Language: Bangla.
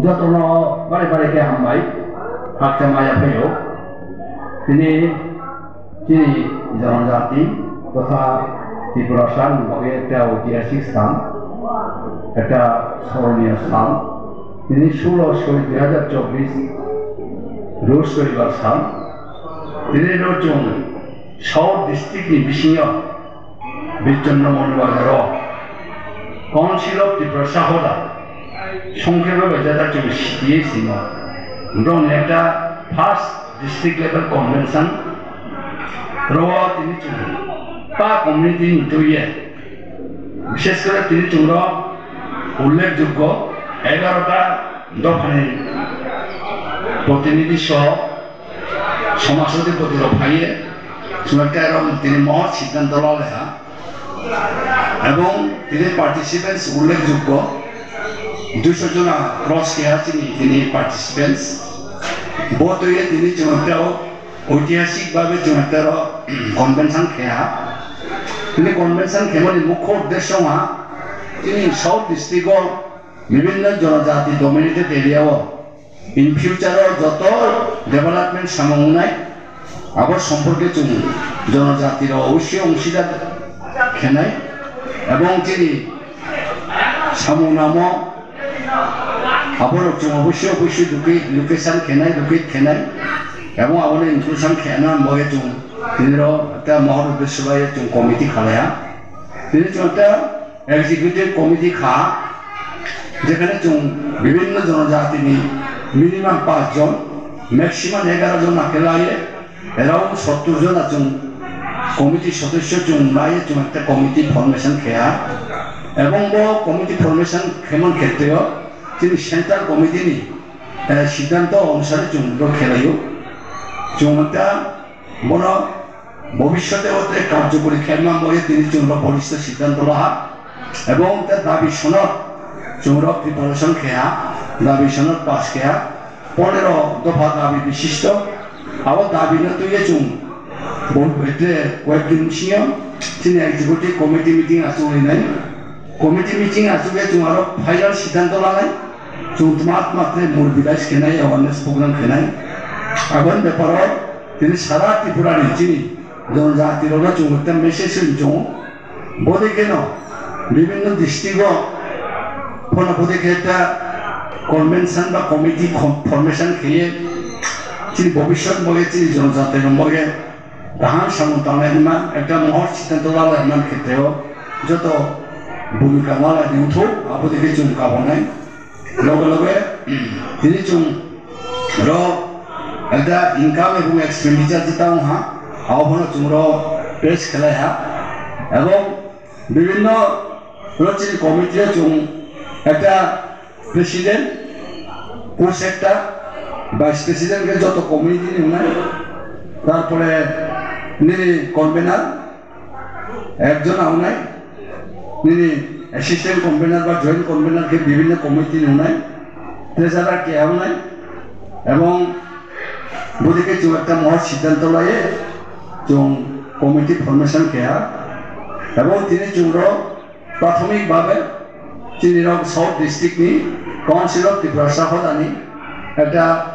যতন বারে বারে কে হামবাই হাকতে মায়া ফেও তিনি জনজাতি তথা ত্রিপুরা স্থান বিভাগে একটা ঐতিহাসিক স্থান, একটা স্মরণীয় স্থান। তিনি 16 2024 রোজ শনিবার স্থান তিনি রোজন south ডিস্ট্রিক্টनि बिसिङाव बिजन्न मनबाजाराव council of Tripura Sahada संक्षेपे बेजाता जों सिटिए सिङाव दं একটা फार्स्ट डिस्ट्रिक्ट लेवल कन्वेंशन रवा তিনি पा कम्युनिटी नितुये विशेष করে তিনি চুরা উল্লেখযোগ্য 11টা দফানি প্রতিনিধি সহ সমাজসেবী রফাইয়ে তিনি মহৎ সিদ্ধান্ত লেখা এবং তিনি পার্টিসিপেন্টস উল্লেখযোগ্য 200 জন ক্রস কেয়া তিনি পার্টিসিপেন্টস বোধ হয়ে তিনি চুনাটাও ঐতিহাসিকভাবে চুনাটার কনভেনশন খেয়া তিনি কনভেনশন খেমনি মুখ্য উদ্দেশ্য তিনি সাউথ ডিস্ট্রিক্টর বিভিন্ন জনজাতি ডমিনেটেড এরিয়াও इन फ्यूचर যত ডেভেলপমেন্ট সামগ্রী আবার সম্পর্কে জনজাতির অবশ্যই অংশীদার খেনাই এবং তিনি সামনাম আবার অবশ্যই লোকেশন খেনাই লোকেট খেনাই এবং আবার ইনক্লুশন খেনা বয়ে তিনি একটা মহৎ উদ্দেশ্য বাই কমিটি খালায়া তিনি একটা এক্সিকিউটিভ কমিটি খা যেখানে বিভিন্ন জনজাতি মিনিমাম 5 জন ম্যাক্সিমাম 11 জন আকেলায়ে এরাউন্ড 70 জন আছেন কমিটি সদস্য লাইয়ে একটা কমিটি ফরমেশন খেয়া এবং কমিটি ফরমেশন খেমন ক্ষেত্রেও তিনি সেন্ট্রাল কমিটি সিদ্ধান্ত অনুসারে খেলাইও একটা বড় ভবিষ্যতে কার্যকরী খেলমা বয়ে তিনি বলিষ্ঠ সিদ্ধান্ত রাহা এবং তার দাবি সনদ প্রিপারেশন খেয়া দাবি সনদ পাস খেয়া 15 দফা দাবি বিশিষ্ট আবার দাবি না তুই কয়েকদিন সিং তিনি এক্সিকিউটিভ কমিটি মিটিং আসলে নাই কমিটি মিটিং আসলে আরো ফাইনাল সিদ্ধান্ত লাগাই মাত্রে মূল বিলাস খেনাই অ্যাওয়ারনেস প্রোগ্রাম খেনাই আগুন ব্যাপার তিনি সারা ত্রিপুরার তিনি জনজাতির একটা মেসেজ বোধে কেন বিভিন্ন ডিস্ট্রিক্ট ফোনাপোদে একটা কনভেনশন বা কমিটি ফরমেশন খেয়ে তিনি ভবিষ্যৎ বলে তিনি জনজাতির মগে গাহান সামন্তান একটা মহৎ সিদ্ধান্ত লাগার ক্ষেত্রেও যত ভূমিকা মালা দিউথ আপদেরকে কাবনাই লগে লগে তিনি একটা ইনকাম এবং এক্সপেন্ডিচার যেটা আহ্বান পেশ খেলায় এবং বিভিন্ন কমিটির একটা প্রেসিডেন্ট পোস্ট একটা ভাইস প্রেসিডেন্টের যত কমিটি নাই তারপরে কনভেনার একজন নাই তিনি অ্যাসিস্ট্যান্ট কনভেনার বা জয়েন্ট কনভেনারকে বিভিন্ন কমিটি নাই ট্রেজারার কে নাই এবং ওদিকে একটা মহৎ সিদ্ধান্ত লাগে কমিটি ফরমেশন খেয়া এবং তিনি প্রাথমিকভাবে তিনি সাউথ ডিস্ট্রিক্টনি কাউন্সিল অফ ত্রিপুরা সাহদানি একটা